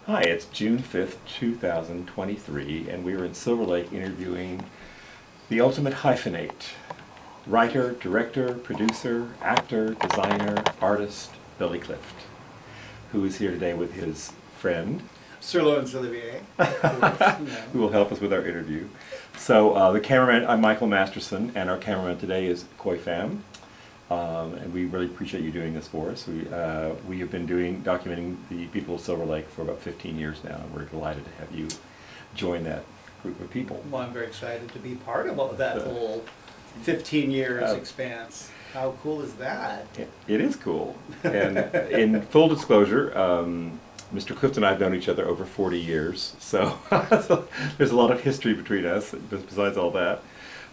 Hi, it's June 5th, 2023, and we are in Silver Lake interviewing the ultimate hyphenate. Writer, director, producer, actor, designer, artist, Billy Clift, who is here today with his friend, Olivier, who will help us with our interview. So the cameraman, I'm Michael Masterson, and our cameraman today is Koi Pham. And we really appreciate you doing this for us. We have been documenting the people of Silver Lake for about 15 years now, and we're delighted to have you join that group of people. Well, I'm very excited to be part of that whole 15 years expanse. How cool is that? It is cool. And in full disclosure, Mr. Clift and I have known each other over 40 years, so there's a lot of history between us besides all that.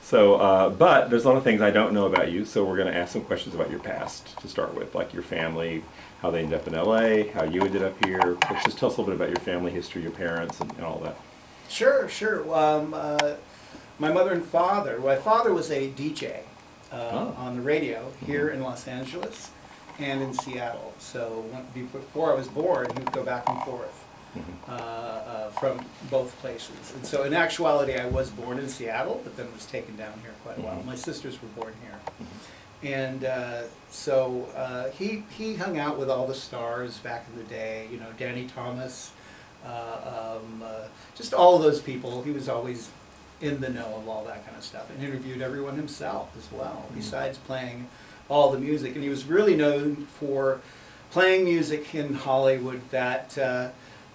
So, but there's a lot of things I don't know about you, so we're going to ask some questions about your past to start with, like your family, how they ended up in LA, how you ended up here. Just tell us a little bit about your family history, your parents, and all that. Sure. My mother and father, my father was a DJ on the radio here in Los Angeles and in Seattle. So before I was born, he would go back and forth. From both places. And so in actuality I was born in Seattle, but then was taken down here quite a while. My sisters were born here. And so he hung out with all the stars back in the day, you know, Danny Thomas, just all of those people. He was always in the know of all that kind of stuff and interviewed everyone himself as well, besides playing all the music. And he was really known for playing music in Hollywood that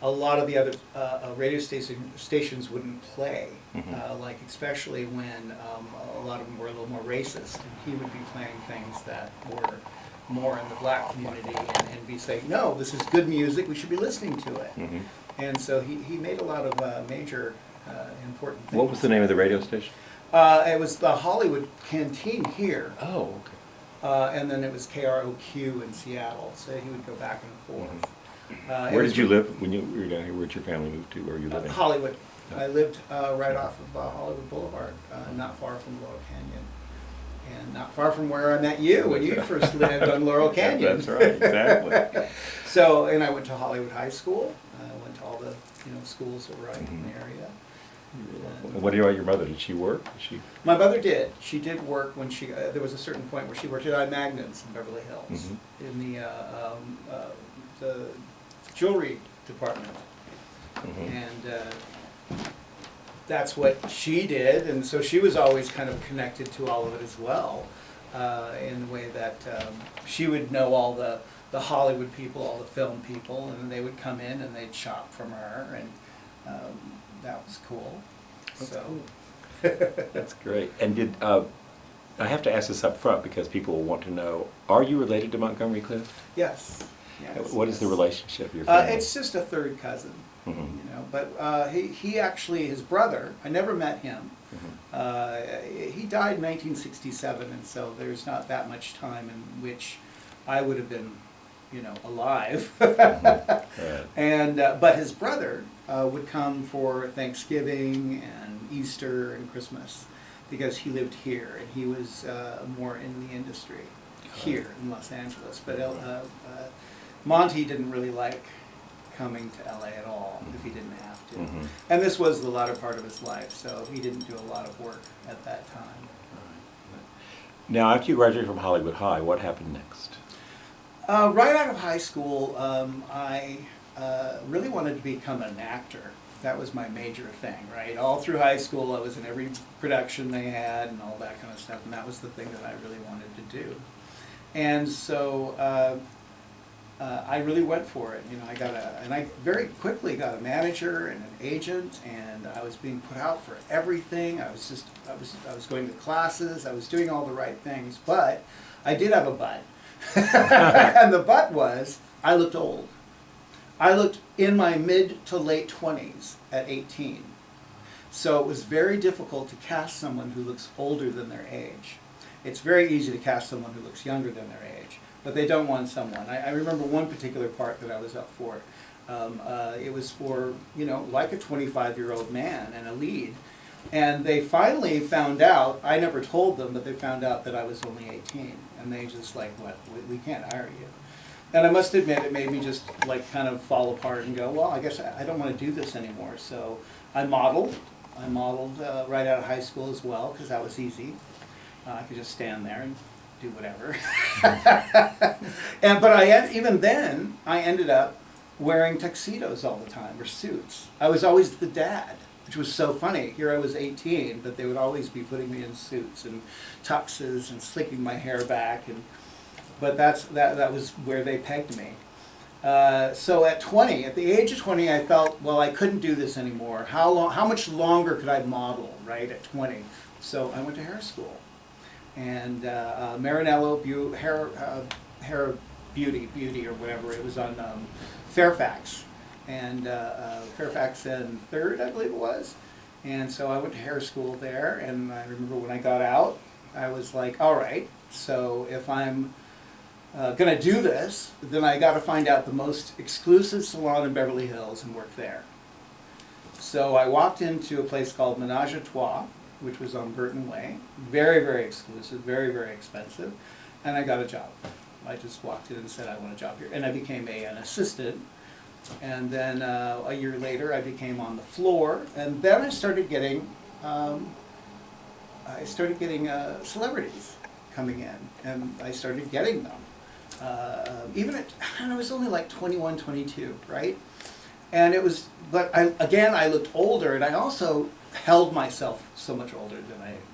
a lot of the other radio stations wouldn't play, like especially when a lot of them were a little more racist. And he would be playing things that were more in the black community and be saying, no, this is good music, we should be listening to it. And so he made a lot of major important things. What was the name of the radio station? It was the Hollywood Canteen here. Oh, okay. And then it was KROQ in Seattle, so he would go back and forth. Where did you live when you were down here? Where did your family move to? Where were you living? Hollywood. I lived right off of Hollywood Boulevard, not far from Laurel Canyon. And not far from where I met you when you first lived on Laurel Canyon. That's right, exactly. So, and I went to Hollywood High School. I went to all the schools that were right in the area. And what about your mother? Did she work? My mother did. She did work when she. There was a certain point where she worked at iMagnums in Beverly Hills in the jewelry department, and that's what she did, and so she was always kind of connected to all of it as well, in the way that she would know all the Hollywood people, all the film people, and they would come in and they'd shop from her, and that was cool. That's cool. That's great. And did I have to ask this up front because people will want to know, are you related to Montgomery Clift? Yes. Yes, what is the relationship of your family? It's just a third cousin, you know. But he actually, his brother, I never met him. He died in 1967, and so there's not that much time in which I would have been, you know, alive. Right. And but his brother would come for Thanksgiving and Easter and Christmas because he lived here and he was more in the industry here in Los Angeles. But Monty didn't really like coming to LA at all if he didn't have to. And this was the latter part of his life, so he didn't do a lot of work at that time. Now, after you graduated from Hollywood High, what happened next? Right out of high school, I really wanted to become an actor. That was my major thing, right? All through high school, I was in every production they had and all that kind of stuff, and that was the thing that I really wanted to do. And so I really went for it. You know, I very quickly got a manager and an agent, and I was being put out for everything. I was going to classes. I was doing all the right things, but I did have a but. And the but was I looked old. I looked in my mid to late 20s at 18. So it was very difficult to cast someone who looks older than their age. It's very easy to cast someone who looks younger than their age, but they don't want someone. I remember one particular part that I was up for. It was for, you know, like a 25-year-old man and a lead. And they finally found out, I never told them, but they found out that I was only 18. And they just like, what, we can't hire you. And I must admit, it made me just like kind of fall apart and go, well, I guess I don't want to do this anymore. So I modeled. I modeled right out of high school as well, because that was easy. I could just stand there and do whatever. But even then, I ended up wearing tuxedos all the time, or suits. I was always the dad, which was so funny. Here I was 18, but they would always be putting me in suits and tuxes and slicking my hair back. But that was where they pegged me. So at the age of 20, I felt, well, I couldn't do this anymore. How much longer could I model, right, at 20? So I went to hair school. And Marinello Hair Beauty or whatever, it was on Fairfax. And Fairfax and 3rd, I believe it was. And so I went to hair school there, and I remember when I got out, I was like, all right, so if I'm going to do this, then I got to find out the most exclusive salon in Beverly Hills and work there. So I walked into a place called Menage a Trois, which was on Burton Way. Very, very exclusive, very, very expensive. And I got a job. I just walked in and said, I want a job here. And I became an assistant. And then a year later, I became on the floor. And then I started getting celebrities coming in. And I started getting them. Even at, I was only like 21, 22, right? And it was, but I looked older, and I also held myself so much older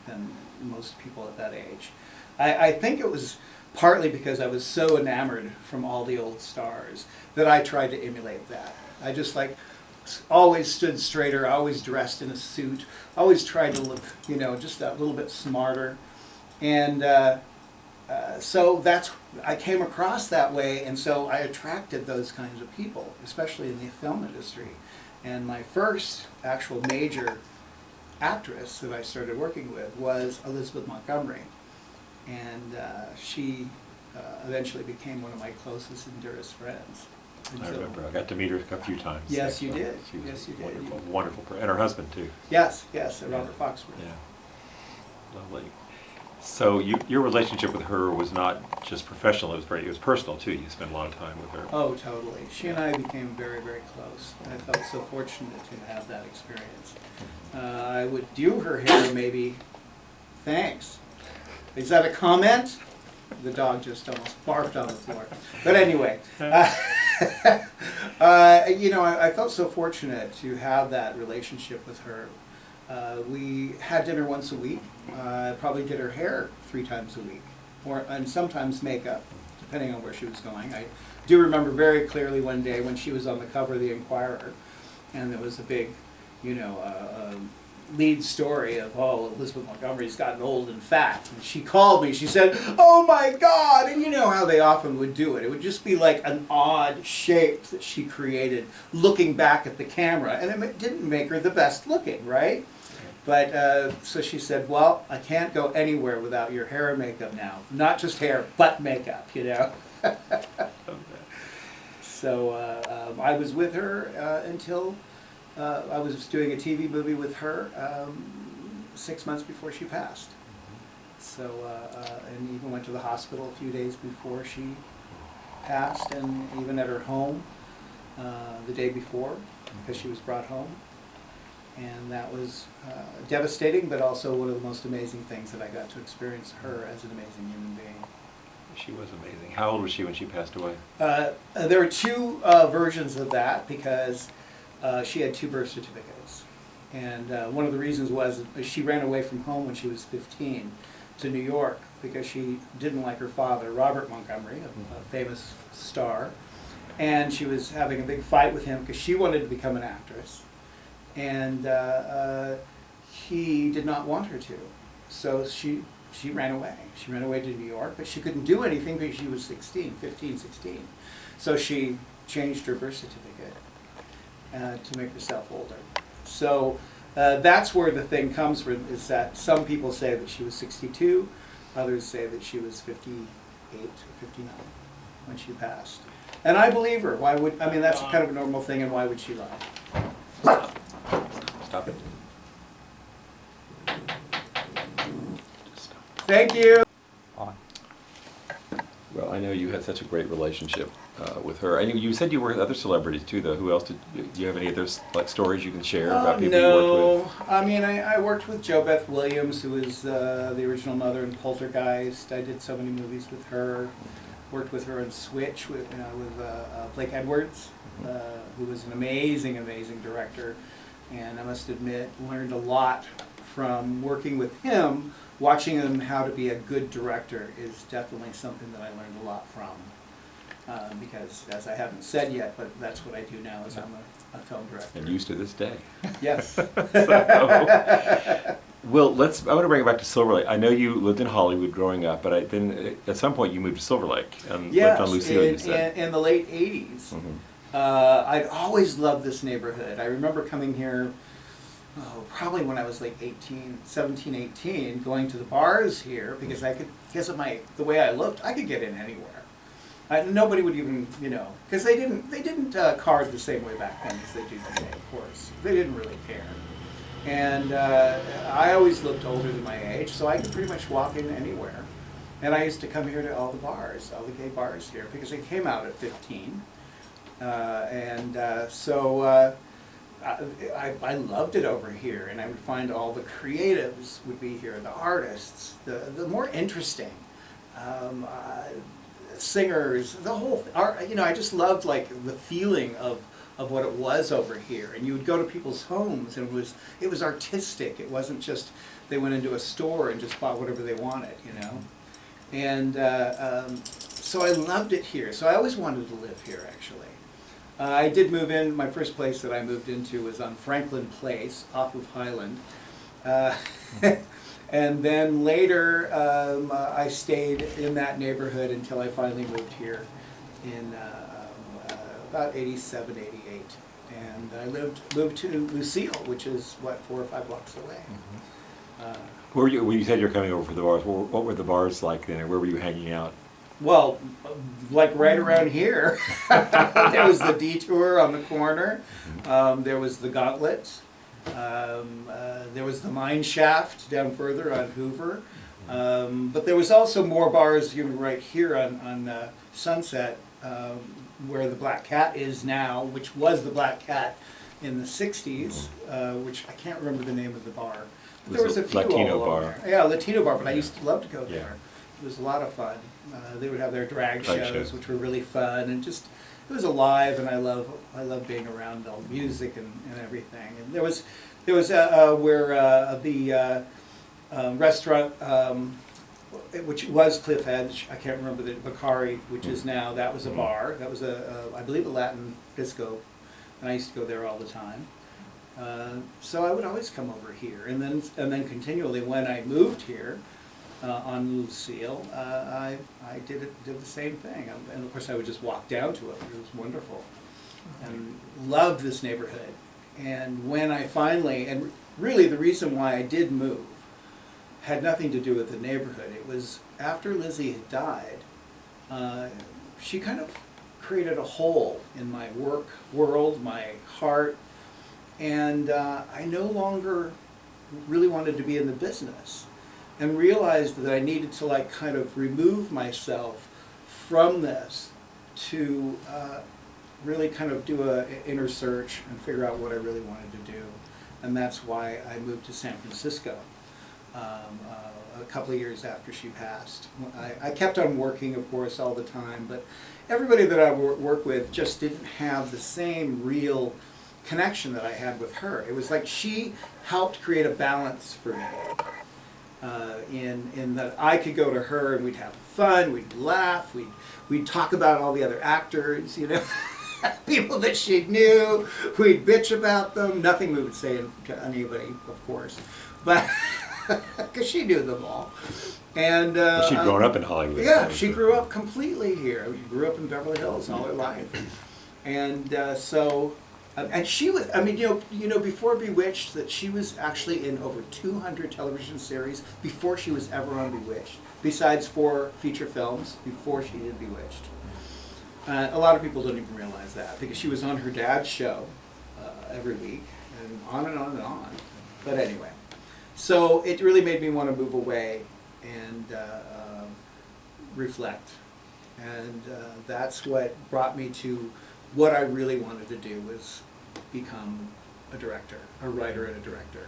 than most people at that age. I think it was partly because I was so enamored from all the old stars that I tried to emulate that. I just like always stood straighter, always dressed in a suit, always tried to look, just a little bit smarter. And so I came across that way, and so I attracted those kinds of people, especially in the film industry. And my first actual major actress that I started working with was Elizabeth Montgomery. And she eventually became one of my closest and dearest friends. And I remember. I got to meet her a few times. Yes, you did. She was Yes, you did. wonderful, wonderful, and her husband too. Yes, Robert Foxworth. Yeah, lovely. So your relationship with her was not just professional; it was personal too. You spent a lot of time with her. Oh, totally. She and I became very, very close. I felt so fortunate to have that experience. I would do her hair, maybe. Thanks. Is that a comment? The dog just almost barfed on the floor. But anyway, I felt so fortunate to have that relationship with her. We had dinner once a week. Probably did her hair 3 times a week, and sometimes makeup, depending on where she was going. I do remember very clearly one day when she was on the cover of the Inquirer, and there was a big, lead story of, Elizabeth Montgomery's gotten old and fat. And she called me, she said, oh my God, and you know how they often would do it. It would just be like an odd shape that she created looking back at the camera, and it didn't make her the best looking, right? But, so she said, well, I can't go anywhere without your hair and makeup now. Not just hair, but makeup, So I was with her until I was doing a TV movie with her 6 months before she passed. So, and even went to the hospital a few days before she passed, and even at her home the day before, because she was brought home. And that was devastating, but also one of the most amazing things that I got to experience her as an amazing human being. She was amazing. How old was she when she passed away? There were 2 versions of that, because she had 2 birth certificates. And one of the reasons was she ran away from home when she was 15 to New York because she didn't like her father, Robert Montgomery, a famous star. And she was having a big fight with him because she wanted to become an actress. And he did not want her to. So she ran away. She ran away to New York, but she couldn't do anything because she was 15, 16. So she changed her birth certificate to make herself older. So that's where the thing comes from, is that some people say that she was 62, others say that she was 58 or 59 when she passed. And I believe her. That's kind of a normal thing, and why would she lie? Stop it. Thank you. Well, I know know you had such a great relationship with her. And you said you worked with other celebrities too, though. Who else do you have any other like stories you can share about people you worked with? I mean, I worked with Jo Beth Williams, who was the original mother in Poltergeist. I did so many movies with her. Worked with her in Switch with Blake Edwards, who was an amazing, amazing director. And I must admit, learned a lot from working with him. Watching him how to be a good director is definitely something that I learned a lot from. Because, as I haven't said yet, but that's what I do now, is I'm a film director. And used to this day. Yes. Well, I want to bring it back to Silver Lake. I know you lived in Hollywood growing up, but then at some point you moved to Silver Lake and lived on Lucille, you said. In the late 80s. Mm-hmm. I'd always loved this neighborhood. I remember coming here, probably when I was like 17, 18, going to the bars here, because because of the way I looked, I could get in anywhere. Nobody would even, because they didn't card the same way back then as they do today, of course. They didn't really care. And I always looked older than my age, so I could pretty much walk in anywhere. And I used to come here to all the bars, all the gay bars here, because I came out at 15. So I loved it over here, and I would find all the creatives would be here, the artists, the more interesting singers, the whole art. I just loved like the feeling of what it was over here. And you would go to people's homes, and it was artistic. It wasn't just they went into a store and just bought whatever they wanted, And so I loved it here. So I always wanted to live here, actually. I did move in. My first place that I moved into was on Franklin Place, off of Highland. And then later, I stayed in that neighborhood until I finally moved here in about 87, 88. And I moved to Lucille, which is, 4 or 5 blocks away. Mm-hmm. When you said you were coming over for the bars, what were the bars like then, and where were you hanging out? Well, like right around here. There was the Detour on the corner. There was the Gauntlet. There was the Mine Shaft down further on Hoover. But there was also more bars right here on Sunset, where the Black Cat is now, which was the Black Cat in the 60s, which I can't remember the name of the bar. There was a few Latino all bar. over there. Yeah, Latino bar, but I used to love to go Yeah. there. It was a lot of fun. They would have their drag shows, which were really fun, and just it was alive. And I love being around all the music and everything. And there was where the restaurant, which was Cliff Edge. I can't remember the Bakari, which is now. That was a bar. That was I believe a Latin disco, and I used to go there all the time. So I would always come over here, and then continually when I moved here. On Lucille, I did the same thing, and of course I would just walk down to it. It was wonderful, and loved this neighborhood. And when I finally, and really the reason why I did move, had nothing to do with the neighborhood. It was after Lizzie had died, she kind of created a hole in my work world, my heart, and I no longer really wanted to be in the business. And realized that I needed to kind of remove myself from this to really kind of do an inner search and figure out what I really wanted to do. And that's why I moved to San Francisco a couple of years after she passed. I kept on working, of course, all the time, but everybody that I worked with just didn't have the same real connection that I had with her. It was like she helped create a balance for me. In that I could go to her and we'd have fun, we'd laugh, we'd talk about all the other actors, people that she knew, we'd bitch about them. Nothing we would say to anybody, of course, but because she knew them all. And she'd grown up in Hollywood. Yeah, she grew up completely here. She grew up in Beverly Hills all her life, and and she was, before Bewitched, that she was actually in over 200 television series before she was ever on Bewitched, besides 4 feature films before she did Bewitched. A lot of people don't even realize that, because she was on her dad's show every week, and on and on and on. But anyway, so it really made me want to move away and reflect. And that's what brought me to what I really wanted to do, was become a director, a writer and a director.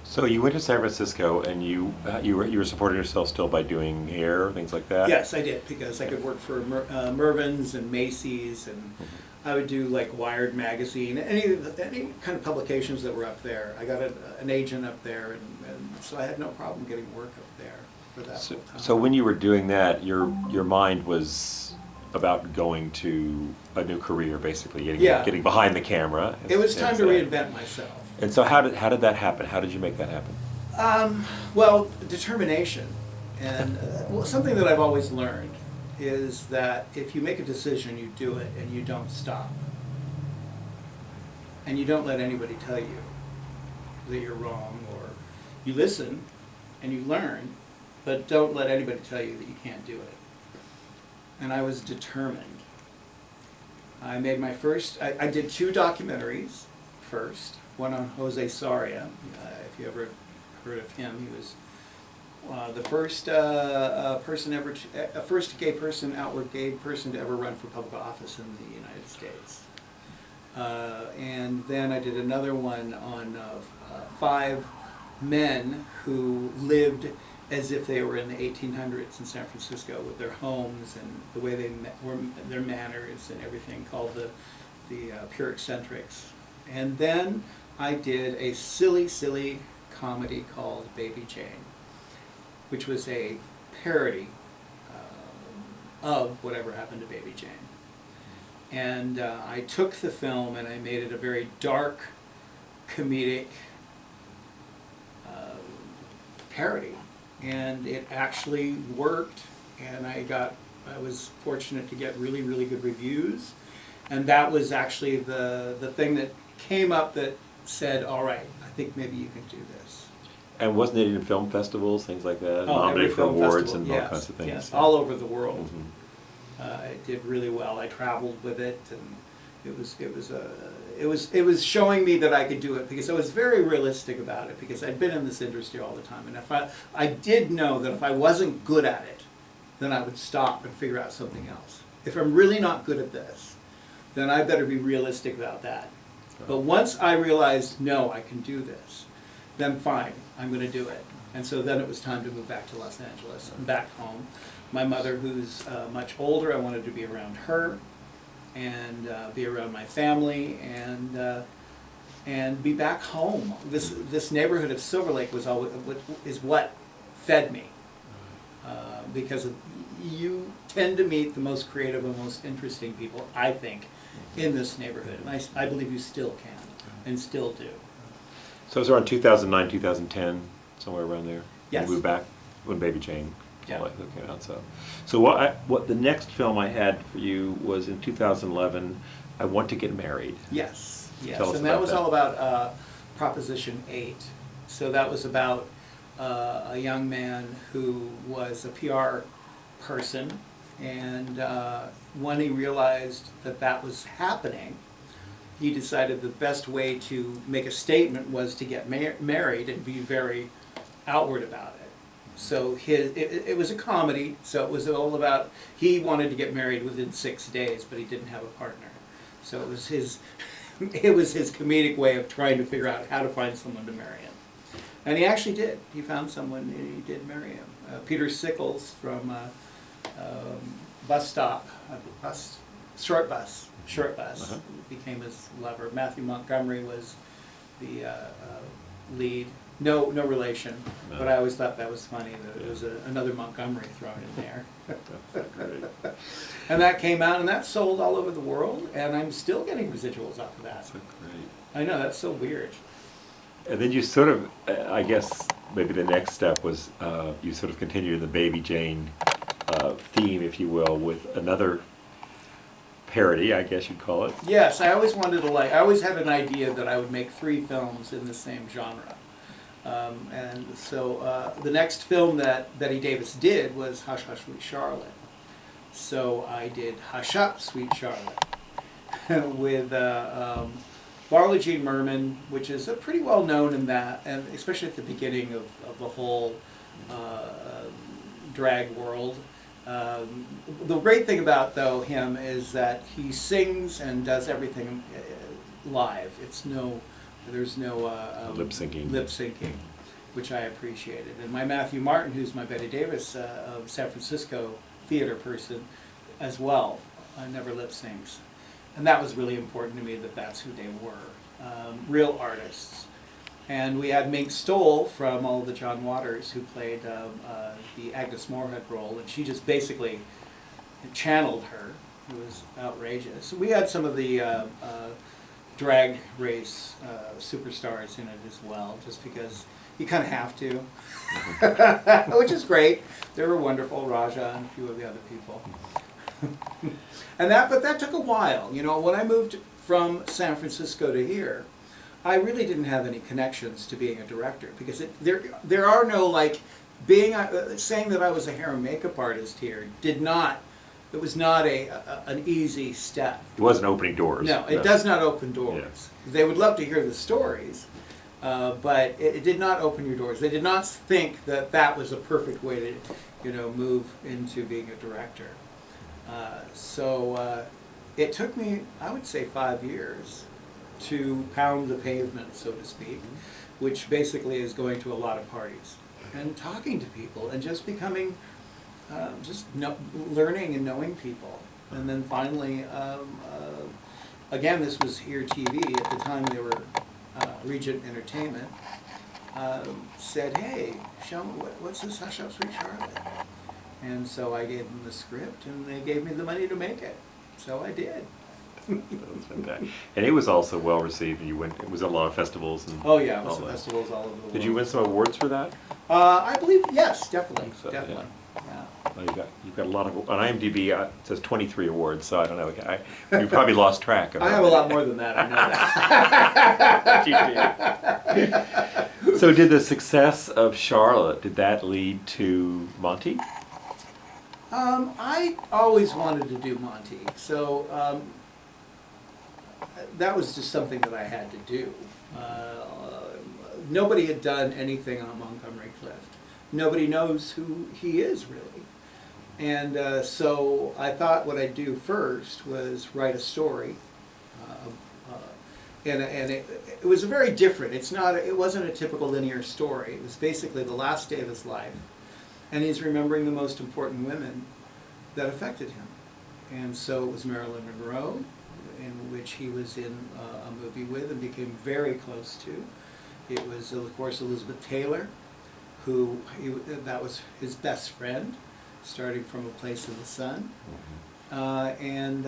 So you went to San Francisco, and you were supporting yourself still by doing hair, things like that? Yes, I did, because I could work for Mervyn's and Macy's, and I would do like Wired magazine, any kind of publications that were up there. I got an agent up there, and so I had no problem getting work up there for that whole time. So when you were doing that, your mind was about going to a new career, basically, getting behind the camera. It was time to reinvent myself. And so how did that happen? How did you make that happen? Well, determination, and something that I've always learned is that if you make a decision, you do it, and you don't stop. And you don't let anybody tell you that you're wrong, or you listen and you learn, but don't let anybody tell you that you can't do it. And I was determined. I made my first, I did 2 documentaries first, one on Jose Sarria, if you ever heard of him. He was the first person ever, first outward gay person to ever run for public office in the United States. And then I did another one on 5 men who lived as if they were in the 1800s in San Francisco, with their homes and the way they were, their manners and everything, called the Pure Eccentrics. And then I did a silly comedy called Baby Jane, which was a parody of whatever happened to Baby Jane. And I took the film and I made it a very dark, comedic parody. And it actually worked, and I was fortunate to get really good reviews. And that was actually the thing that came up that said, all right, I think maybe you can do this. And wasn't it in film festivals, things like that? Oh, nominated for awards festival, and yes, all kinds of things. Yes, all over the world. Mm-hmm. It did really well. I traveled with it, and it was showing me that I could do it, because I was very realistic about it, because I'd been in this industry all the time, and if I did know that if I wasn't good at it, then I would stop and figure out something else. If I'm really not good at this, then I better be realistic about that. But once I realized, no, I can do this, then fine, I'm going to do it. And so then it was time to move back to Los Angeles and back home. My mother, who's much older, I wanted to be around her, and be around my family, and be back home. This neighborhood of Silver Lake is what fed me, because you tend to meet the most creative and most interesting people, I think, in this neighborhood, and I believe you still can and still do. So it was around 2009, 2010, somewhere around there. Yes. You moved back when Baby Jane Yeah. came out. So what the next film I had for you was in 2011. I Want to Get Married. Yes, yes, Tell us and that about was that. all about Proposition 8. So that was about a young man who was a PR person, and when he realized that that was happening, he decided the best way to make a statement was to get married and be very outward about it. So it was a comedy, so it was all about, he wanted to get married within 6 days, but he didn't have a partner. So it was his comedic way of trying to figure out how to find someone to marry him. And he actually did. He found someone, and he did marry him. Peter Sickles from Short Bus, Uh-huh. became his lover. Matthew Montgomery was the lead. No relation, No. but I always thought that was funny, that it was another Montgomery thrown in there. That's great. And that came out, and that sold all over the world, and I'm still getting residuals off of that. That's great. I know, that's so weird. And then you sort of, I guess, maybe the next step was you sort of continued the Baby Jane theme, if you will, with another parody, I guess you'd call it. Yes, I always had an idea that I would make 3 films in the same genre. And so the next film that Betty Davis did was Hush, Hush, Sweet Charlotte. So I did Hush Up, Sweet Charlotte with Marla Jean Merman, which is pretty well known in that, and especially at the beginning of the whole drag world. The great thing about though him is that he sings and does everything live. There's no Lip syncing. Lip syncing, which I appreciated. And my Matthew Martin, who's my Betty Davis of San Francisco theater person, as well, never lip syncs, and that was really important to me that that's who they were, real artists. And we had Mink Stoll from all the John Waters, who played the Agnes Moorehead role, and she just basically channeled her. It was outrageous. We had some of the drag race superstars in it as well, just because you kind of have to, which is great. They were wonderful, Raja and a few of the other people. But that took a while. You know, when I moved from San Francisco to here, I really didn't have any connections to being a director, because there are no, like, saying that I was a hair and makeup artist here it was not an easy step. It wasn't opening doors. No, it does not open doors. Yeah. They would love to hear the stories, but it did not open your doors. They did not think that that was a perfect way to, you know, move into being a director. So it took me, I would say, 5 years to pound the pavement, so to speak, which basically is going to a lot of parties and talking to people and just becoming, learning and knowing people. And then finally, again, this was Here TV. At the time they were Regent Entertainment. Said, hey, show me, what's this Hush Up Sweet Charlotte? And so I gave them the script, and they gave me the money to make it. So I did. That was fantastic. And it was also well received. And it was a lot of festivals. And oh yeah, it was festivals all over the world. Did you win some awards for that? I believe, yes, definitely, so, definitely. Yeah. Yeah. Well, you've got a lot of, on IMDb it says 23 awards, so I don't know. You probably lost track of it. I have a lot more than that, I know that. So did the success of Charlotte, did that lead to Monty? I always wanted to do Monty, so that was just something that I had to do. Nobody had done anything on Montgomery Clift. Nobody knows who he is, really. And so I thought what I'd do first was write a story. And it was very different. It wasn't a typical linear story. It was basically the last day of his life. And he's remembering the most important women that affected him. And so it was Marilyn Monroe, in which he was in a movie with and became very close to. It was, of course, Elizabeth Taylor, that was his best friend, starting from A Place in the Sun. And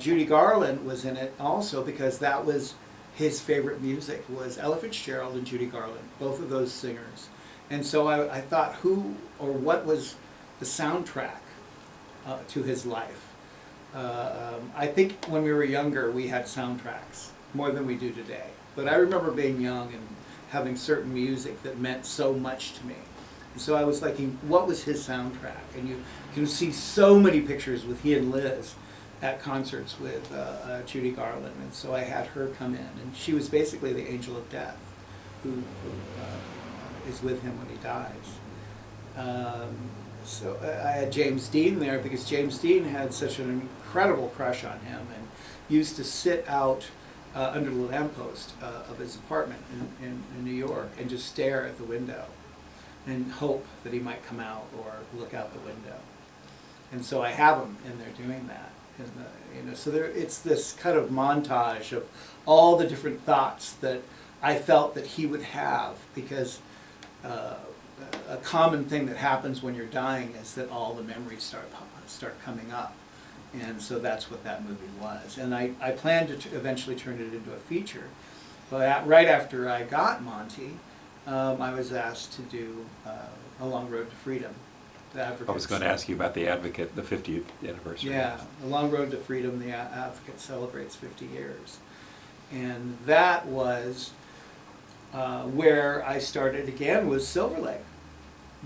Judy Garland was in it also, because that was his favorite music, was Ella Fitzgerald and Judy Garland, both of those singers. And so I thought who or what was the soundtrack to his life. I think when we were younger we had soundtracks more than we do today. But I remember being young and having certain music that meant so much to me. And so I was thinking, what was his soundtrack? And you can see so many pictures with he and Liz at concerts with Judy Garland. And so I had her come in, and she was basically the angel of death who is with him when he dies. So I had James Dean there because James Dean had such an incredible crush on him and used to sit out under the lamppost of his apartment in New York and just stare at the window and hope that he might come out or look out the window. And so I have him in there doing that. So it's this kind of montage of all the different thoughts that I felt that he would have, because a common thing that happens when you're dying is that all the memories start coming up. And so that's what that movie was. And I planned to eventually turn it into a feature. But right after I got Monty, I was asked to do A Long Road to Freedom. I was going to ask you about The Advocate, the 50th anniversary. Yeah, A Long Road to Freedom, The Advocate celebrates 50 years. And that was where I started again was Silver Lake.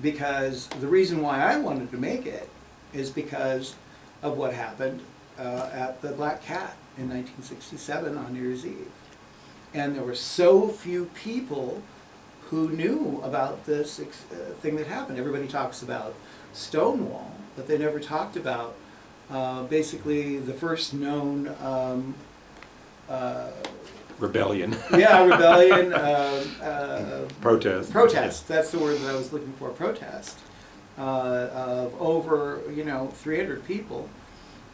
Because the reason why I wanted to make it is because of what happened at the Black Cat in 1967 on New Year's Eve. And there were so few people who knew about this thing that happened. Everybody talks about Stonewall, but they never talked about basically the first known Rebellion. yeah, rebellion, Protest. protest. That's the word that I was looking for. Protest of over 300 people.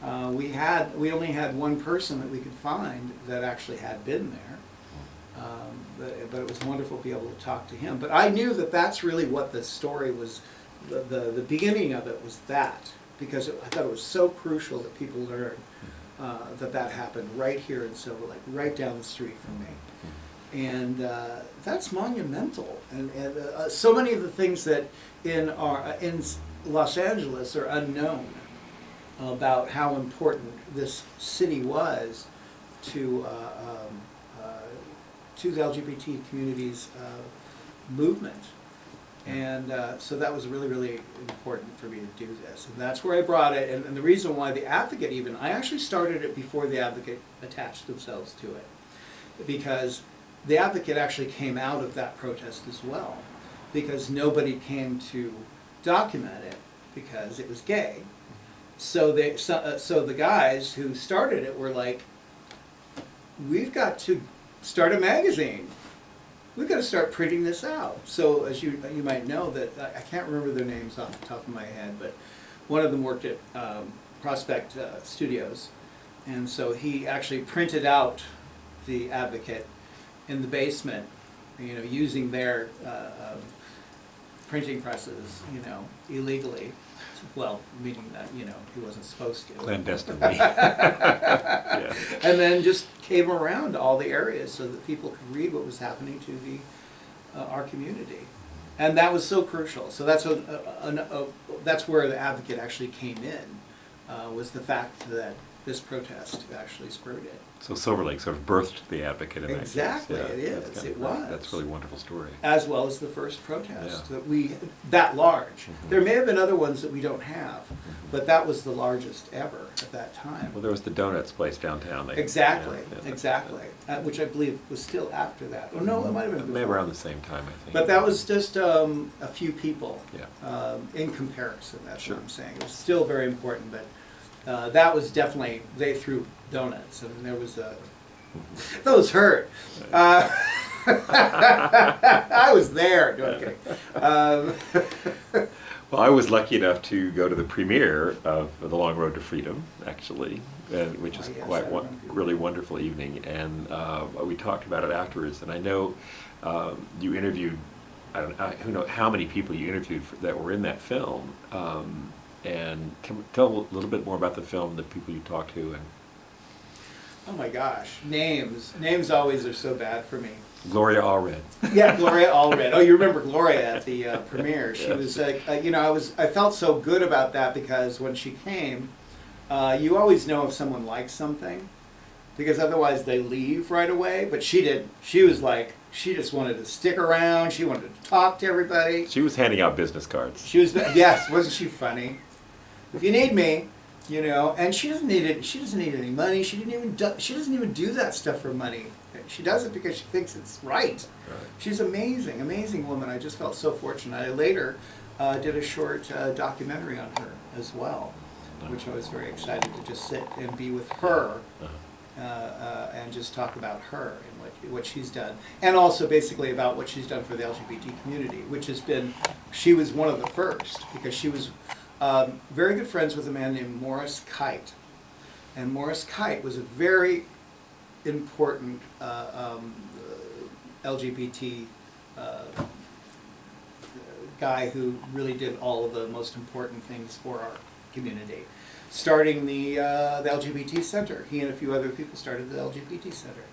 We only had one person that we could find that actually had been there, but it was wonderful to be able to talk to him. But I knew that that's really what the story was. The beginning of it was that, because I thought it was so crucial that people learn that happened right here in Silver Lake, right down the street from me. And that's monumental. And so many of the things that in Los Angeles are unknown about how important this city was to the LGBT community's movement. And so that was really, really important for me to do this. And that's where I brought it. And the reason why the Advocate I actually started it before the Advocate attached themselves to it. Because the Advocate actually came out of that protest as well. Because nobody came to document it because it was gay. So the guys who started it were like, we've got to start a magazine. We've got to start printing this out. So as you might know, that I can't remember their names off the top of my head, but one of them worked at Prospect Studios, and so he actually printed out the Advocate in the basement, using their printing presses, illegally. Well, meaning that, he wasn't supposed to. Clandestinely. Yeah. And then just came around all the areas so that people could read what was happening to our community. And that was so crucial. So that's where the Advocate actually came in, was the fact that this protest actually spurred it. So Silver Lake sort of birthed the Advocate in Exactly, that case. it is. It was. That's a really wonderful story. As well as the first protest that large. Mm-hmm. There may have been other ones that we don't have, but that was the largest ever at that time. Well, there was the Donuts place downtown. Exactly, which I believe was still after that. Oh no, it might have been before. Maybe around the same time, I think. But that was just a few people in comparison. That's Sure. what I'm saying. It was still very important, but that was definitely, they threw donuts, and there was those hurt. I was there. No, I'm kidding. Well, I was lucky enough to go to the premiere of The Long Road to Freedom, actually, which is quite really wonderful evening. And we talked about it afterwards. And I know you interviewed, who knows how many people you interviewed that were in that film. And tell a little bit more about the film, the people you talked to, and. Oh my gosh, names always are so bad for me. Gloria Allred. Yeah, Gloria Allred. Oh, you remember Gloria at the premiere? She was like, I felt so good about that because when she came, you always know if someone likes something, because otherwise they leave right away. But she didn't. She was like, she just wanted to stick around. She wanted to talk to everybody. She was handing out business cards. She was, yes, wasn't she funny? If you need me, and she doesn't need it. She doesn't need any money. She doesn't even do that stuff for money. She does it because she thinks it's right. She's amazing, amazing woman. I just felt so fortunate. I later did a short documentary on her as well, which I was very excited to just sit and be with her and just talk about her and what she's done, and also basically about what she's done for the LGBT community, which has been. She was one of the first because she was. Very good friends with a man named Morris Kite. And Morris Kite was a very important LGBT guy who really did all of the most important things for our community. Starting the LGBT Center. He and a few other people started the LGBT Center.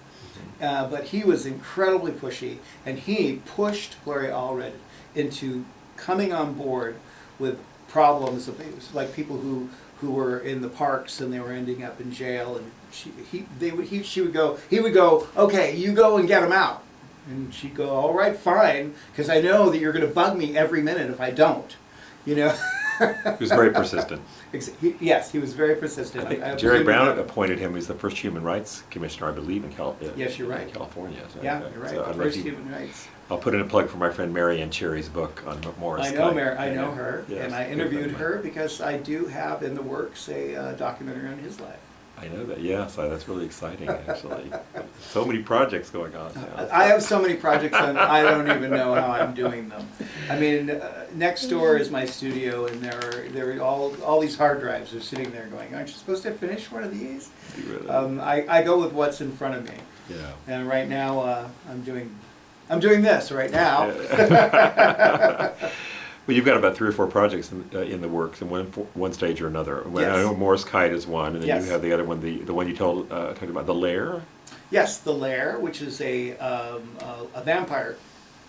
But he was incredibly pushy, and he pushed Gloria Allred into coming on board with problems of like people who were in the parks and they were ending up in jail, and he would go, okay, you go and get them out, and she'd go, all right, fine, because I know that you're going to bug me every minute if I don't, He was very persistent. Yes, he was very persistent. I think was Jerry even- Brown appointed him as the first human rights commissioner, I believe, in Yes, you're right. California. So, Yeah, you're right. so I don't know First if you- human rights. I'll put in a plug for my friend Mary Ann Cherry's book on Morris. I know Kite. I know her, Yes, and I good interviewed friend of her because I do have in the works a documentary on his life. mine. I know that. Yes, that's really exciting. Actually, so many projects going on now. I have so many projects and I don't even know how I'm doing them. I mean, next door is my studio, and there are all these hard drives are sitting there going, aren't you supposed to finish one of these? Really? I go with what's in front of me, Yeah. and right now I'm doing this right now. Well, you've got about 3 or 4 projects in the works, in one stage or another. Well, I Yes. know Morris Kite is one, and then Yes. you have the other one, the one you talked about, The Lair. Yes, The Lair, which is a vampire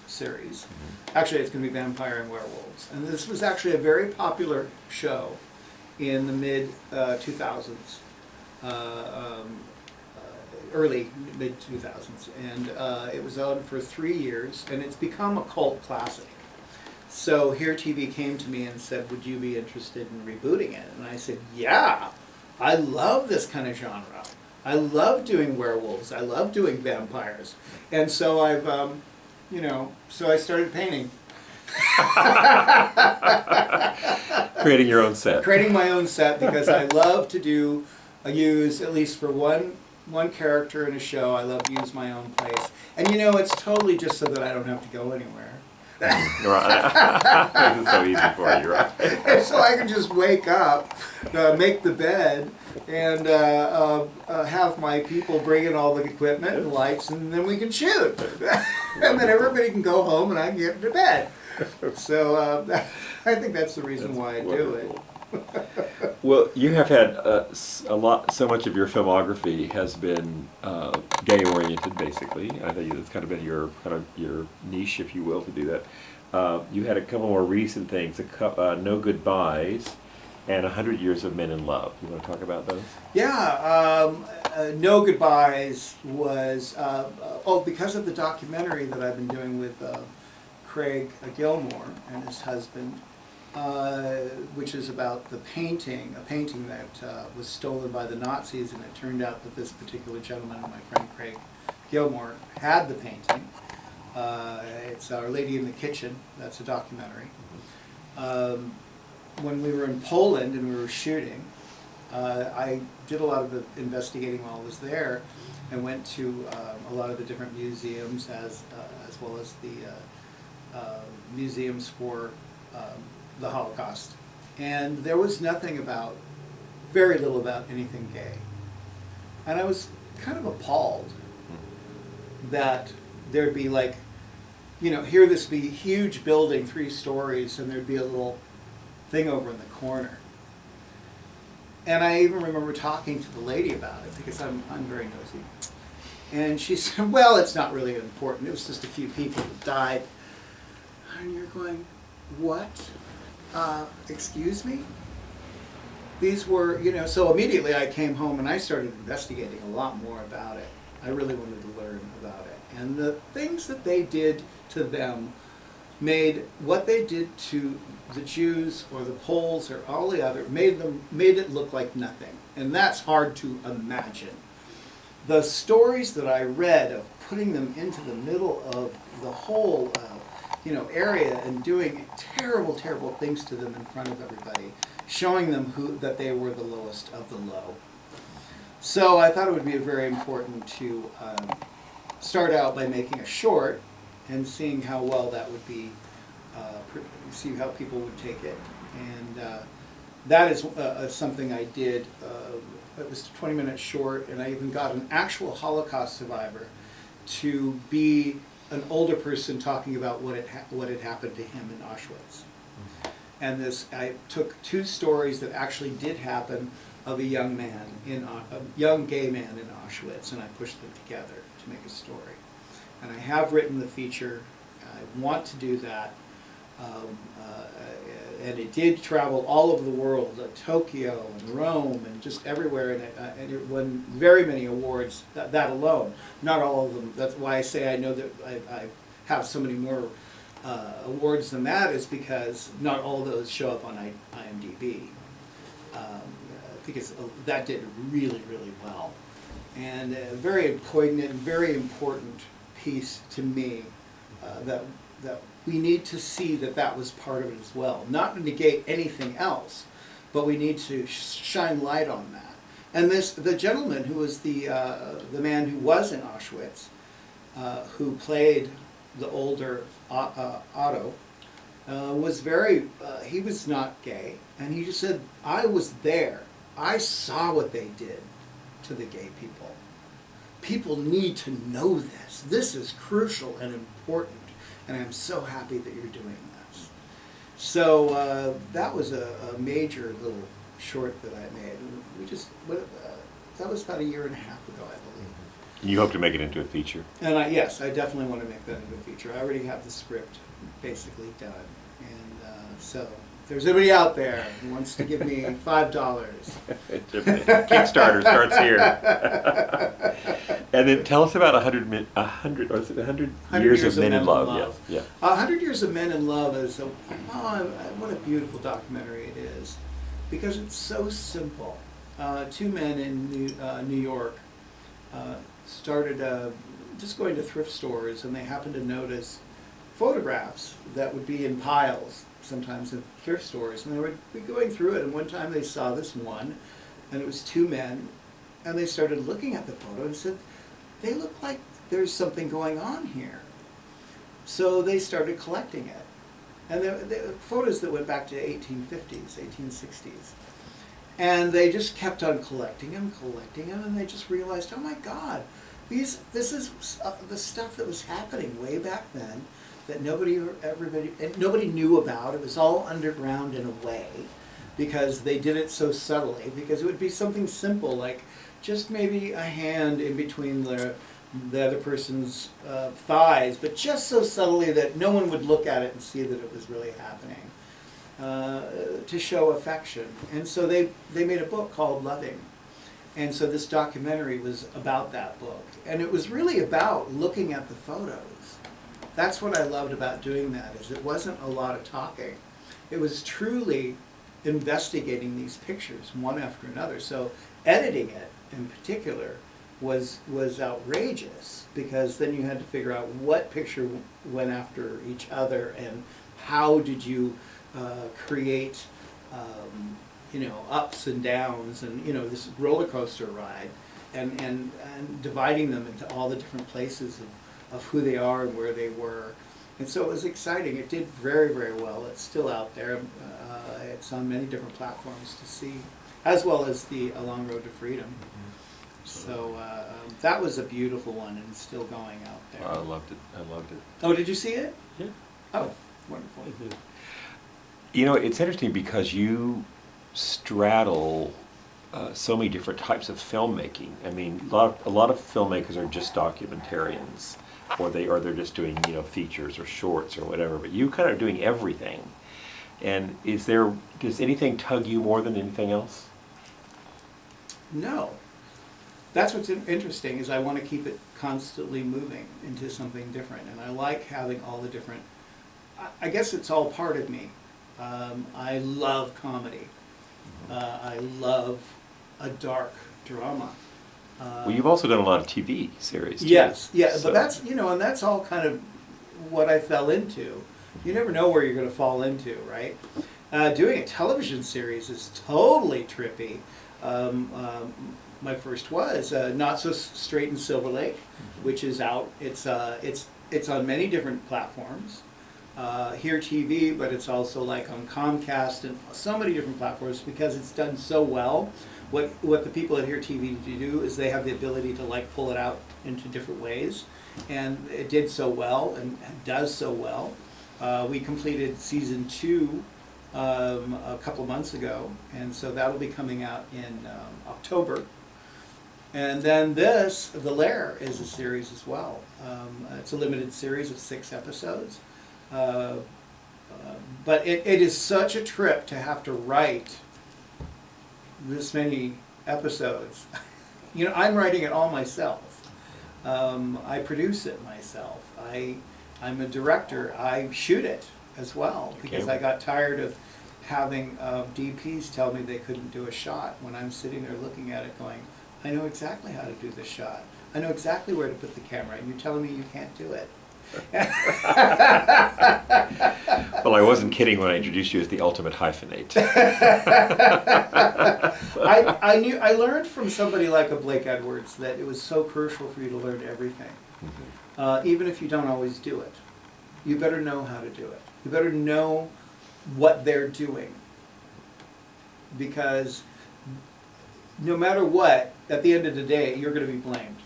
series. Actually, it's going to be Vampire and Werewolves. And this was actually a very popular show in the mid-2000s, early mid-2000s. And it was on for 3 years, and it's become a cult classic. So Here TV came to me and said, would you be interested in rebooting it? And I said, yeah, I love this kind of genre. I love doing werewolves. I love doing vampires. And so so I started painting. Creating your own set. Creating my own set because I love to use, at least for one character in a show, I love to use my own place. And it's totally just so that I don't have to go anywhere. Right. It's so easy for you, right? And so I can just wake up, make the bed, and have my people bring in all the equipment and lights, and then we can shoot. And then everybody can go home and I can get to bed. So I think that's the reason why I do it. Well, you have had so much of your filmography has been gay-oriented, basically. I think it's kind of been your niche, if you will, to do that. You had a couple more recent things, No Goodbyes and 100 Years of Men in Love. You want to talk about those? Yeah, No Goodbyes was, because of the documentary that I've been doing with Craig Gilmore and his husband, which is about a painting that was stolen by the Nazis, and it turned out that this particular gentleman, my friend Craig Gilmore, had the painting. It's Our Lady in the Kitchen. That's a documentary. When we were in Poland and we were shooting, I did a lot of the investigating while I was there, and went to a lot of the different museums as well as the museums for the Holocaust. And there was very little about anything gay. And I was kind of appalled that there'd be here this be huge building, 3 stories, and there'd be a little thing over in the corner. And I even remember talking to the lady about it, because I'm very nosy. And she said, well, it's not really important. It was just a few people that died. And you're going, what? Excuse me? These were, so immediately I came home and I started investigating a lot more about it. I really wanted to learn about it. And the things that they did to them made what they did to the Jews or the Poles or all the other, made it look like nothing. And that's hard to imagine. The stories that I read of putting them into the middle of the whole area and doing terrible, terrible things to them in front of everybody, showing them that they were the lowest of the low. So I thought it would be very important to start out by making a short and seeing how well that would be, see how people would take it. And that is something I did. It was a 20-minute short, and I even got an actual Holocaust survivor to be an older person talking about what had happened to him in Auschwitz. And I took 2 stories that actually did happen of a young gay man in Auschwitz, and I pushed them together to make a story. And I have written the feature. I want to do that. And it did travel all over the world, Tokyo and Rome and just everywhere, and it won very many awards, that alone. Not all of them. That's why I say I know that I have so many more awards than that, is because not all of those show up on IMDb. because that did really, really well. And a very poignant, very important piece to me that we need to see that was part of it as well. Not to negate anything else, but we need to shine light on that. And the gentleman who was the man who was in Auschwitz, who played the older Otto, was very, he was not gay, and he just said, I was there. I saw what they did to the gay people. People need to know this. This is crucial and important, and I'm so happy that you're doing this. So that was a major little short that I made. We just, that was about 1.5 years ago, I believe. You hope to make it into a feature? And yes, I definitely want to make that into a feature. I already have the script basically done. And so if there's anybody out there who wants to give me $5. Kickstarter starts here. And then tell us about 100 Years of Men in Love. Yeah. 100 Years of Men in Love is what a beautiful documentary it is, because it's so simple. Two men in New York started just going to thrift stores, and they happened to notice photographs that would be in piles sometimes in thrift stores, and they would be going through it, and one time they saw this one, and it was two men, and they started looking at the photo and said, they look like there's something going on here. So they started collecting it. And the photos that went back to 1850s, 1860s. And they just kept on collecting them, and they just realized, oh my God, this is the stuff that was happening way back then that nobody knew about. It was all underground in a way, because they did it so subtly, because it would be something simple like just maybe a hand in between the other person's thighs, but just so subtly that no one would look at it and see that it was really happening, to show affection. And so they made a book called Loving. And so this documentary was about that book. And it was really about looking at the photos. That's what I loved about doing that, is it wasn't a lot of talking. It was truly investigating these pictures one after another. So editing it in particular was outrageous, because then you had to figure out what picture went after each other, and how did you create ups and downs, and this roller coaster ride, and dividing them into all the different places of who they are and where they were. And so it was exciting. It did very, very well. It's still out there. It's on many different platforms to see, as well as the A Long Road to Freedom. So that was a beautiful one, and it's still going out there. I loved it. Oh, did you see it? Yeah. Oh, wonderful. It's interesting because you straddle so many different types of filmmaking. I mean, a lot of filmmakers are just documentarians, or they're just doing features or shorts or whatever. But you kind of doing everything. And does anything tug you more than anything else? No. That's what's interesting, is I want to keep it constantly moving into something different. And I like having all the different, I guess it's all part of me. I love comedy. I love a dark drama. Well, you've also done a lot of TV series too. Yes, yeah, So. but that's, and that's all kind of what I fell into. You never know where you're going to fall into, right? Doing a television series is totally trippy. My first was Not So Straight in Silver Lake, which is out. It's on many different platforms. Here TV, but it's also like on Comcast and so many different platforms, because it's done so well. What the people at Here TV do is they have the ability to pull it out into different ways, and it did so well and does so well. We completed season 2 a couple of months ago, and so that'll be coming out in October. And then The Lair is a series as well. It's a limited series of 6 episodes. But it is such a trip to have to write this many episodes. I'm writing it all myself. I produce it myself. I'm a director. I shoot it as well, because I got tired of having DPs tell me they couldn't do a shot when I'm sitting there looking at it going, I know exactly how to do this shot. I know exactly where to put the camera, and you're telling me you can't do it. Well, I wasn't kidding when I introduced you as the ultimate hyphenate. I learned from somebody like a Blake Edwards that it was so crucial for you to learn everything. Even if you don't always do it. You better know how to do it. You better know what they're doing. Because no matter what, at the end of the day, you're going to be blamed.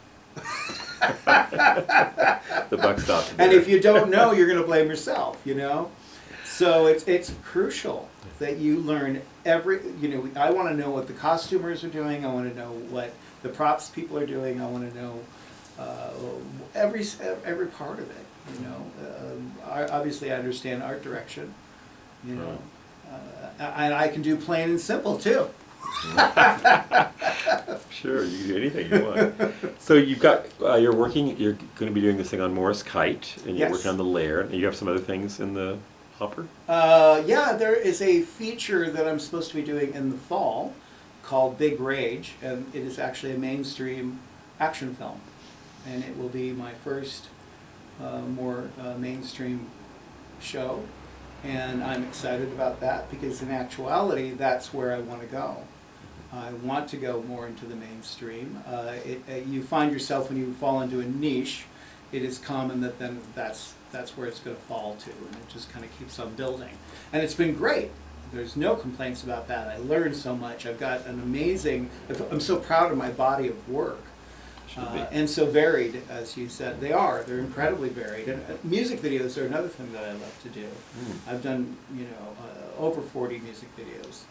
The buck stops there. And if you don't know, you're going to blame yourself, you know? So it's crucial that you learn I want to know what the costumers are doing. I want to know what the props people are doing. I want to know every part of it, you know? Obviously, I understand art direction, you know? And I can do plain and simple, too. Sure, you can do anything you want. So you've got, you're going to be doing this thing on Morris Kite, and you're Yes. working on the lair, and you have some other things in the hopper? Yeah, there is a feature that I'm supposed to be doing in the fall called Big Rage, and it is actually a mainstream action film. And it will be my first more mainstream show, and I'm excited about that because in actuality, that's where I want to go. I want to go more into the mainstream. You find yourself when you fall into a niche, it is common that then that's where it's going to fall to, and it just kind of keeps on building. And it's been great. There's no complaints about that. I learned so much. I've got an amazing, I'm so proud of my body of work. And so varied, as you said. They're incredibly varied. And music videos are another thing that I love to do. I've done, over 40 music videos.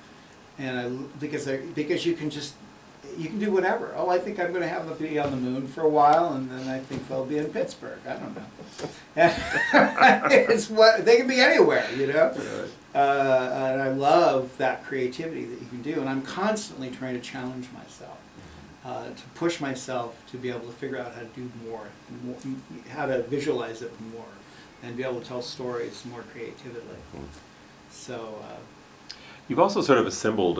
And because you can do whatever. Oh, I think I'm going to have them be on the moon for a while, and then I think they'll be in Pittsburgh. I don't know. They can be anywhere, you know. And I love that creativity that you can do, and I'm constantly trying to challenge myself, to push myself to be able to figure out how to do more, how to visualize it more, and be able to tell stories more creatively. So. You've also sort of assembled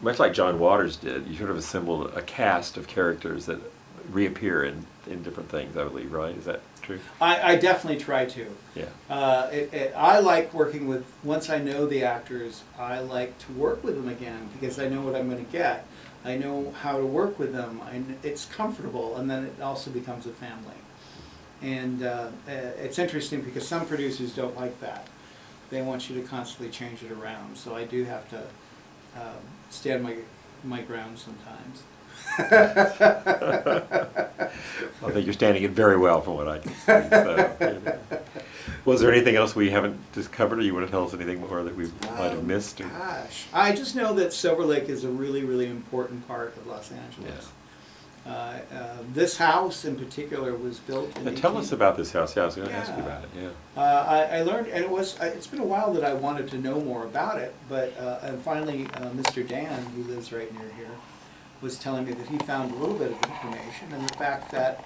much like John Waters did, you sort of assembled a cast of characters that reappear in different things, I believe, right? Is that true? I definitely try to. Yeah. I like working with, once I know the actors, I like to work with them again because I know what I'm going to get. I know how to work with them. It's comfortable, and then it also becomes a family. And it's interesting because some producers don't like that. They want you to constantly change it around. So I do have to stand my ground sometimes. I think you're standing it very well from what I can see. So, Was there anything else we haven't discovered, or you want to tell us anything more that we might have missed? Or? Gosh, I just know that Silver Lake is a really, really important part of Los Angeles. Yeah. This house in particular was built in Tell us about this house. Yeah, I was going to ask you about it. Yeah. I learned, and it's been a while that I wanted to know more about it, but and finally Mr. Dan, who lives right near here, was telling me that he found a little bit of information, and the fact that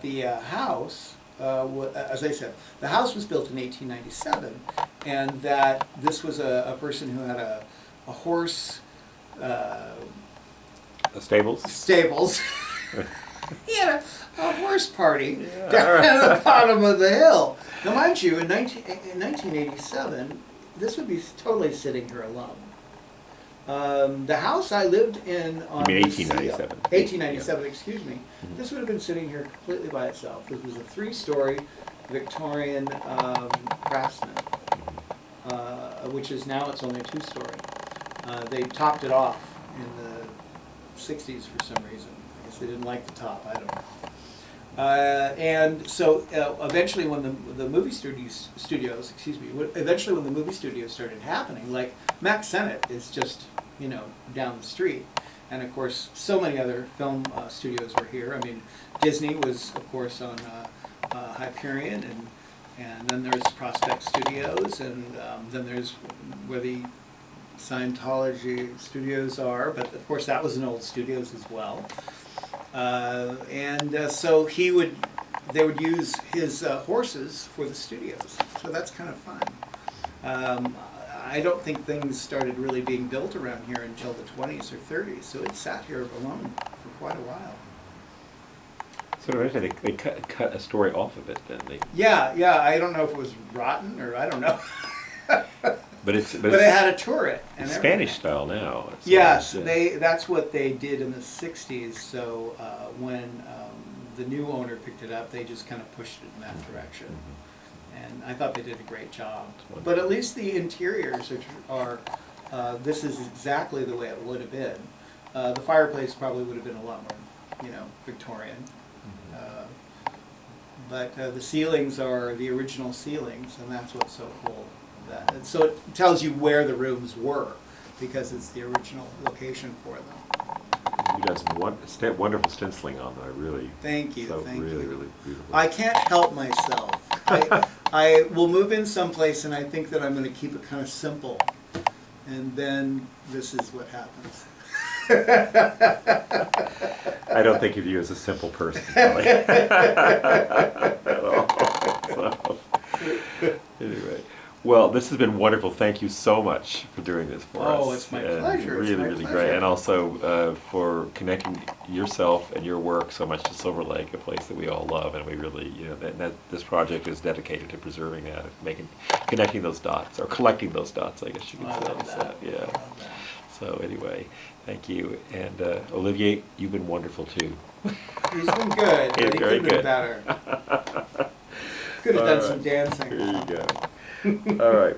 the house, as I said, the house was built in 1897, and that this was a person who had a horse stables. He had a horse party down at the bottom of the hill. Now, mind you, in 1987, this would be totally sitting here alone. The house I lived in on you mean 1897? 1897, excuse me. This would have been sitting here completely by itself. It was a 3-story Victorian craftsman, which is now it's only a 2-story. They topped it off in the 60s for some reason. I guess they didn't like the top, I don't know. And so eventually when the movie studios, eventually when the movie studios started happening, like Mack Sennett is just, down the street. And of course, so many other film studios were here. I mean, Disney was, of course, on Hyperion, and then there's Prospect Studios, and then there's where the Scientology studios are, but of course that was an old studios as well. So he would they would use his horses for the studios. So that's kind of fun. I don't think things started really being built around here until the 20s or 30s, so it sat here alone for quite a while. So they cut a story off of it then. Yeah, I don't know if it was rotten or I don't know. But it had a turret and it's everything. Spanish style now. Yes, Yeah. that's what they did in the 60s, so when the new owner picked it up, they just kind of pushed it in that direction. And I thought they did a great job. But at least the interiors are this is exactly the way it would have been. The fireplace probably would have been a lot more, Victorian. But the ceilings are the original ceilings, and that's what's so cool. So it tells you where the rooms were, because it's the original location for them. You done some wonderful stenciling on that. Really. Thank you. So thank really, you. really beautiful. I can't help myself. I will move in someplace, and I think that I'm going to keep it kind of simple, and then this is what happens. I don't think of you as a simple person, Kelly. At all. So, anyway, well, this has been wonderful. Thank you so much for doing this for us. Oh, it's my And pleasure. It's Really, my really pleasure. great. And also for connecting yourself and your work so much to Silver Lake, a place that we all love, and we really, that this project is dedicated to preserving that, connecting those dots, or collecting those dots, I guess you could I say. love So, that. yeah. I love that. So anyway, thank you. And Olivier, you've been wonderful too. He's been good, but He's he very could have been good. better. Could have All done right. some dancing. Here you go. All right.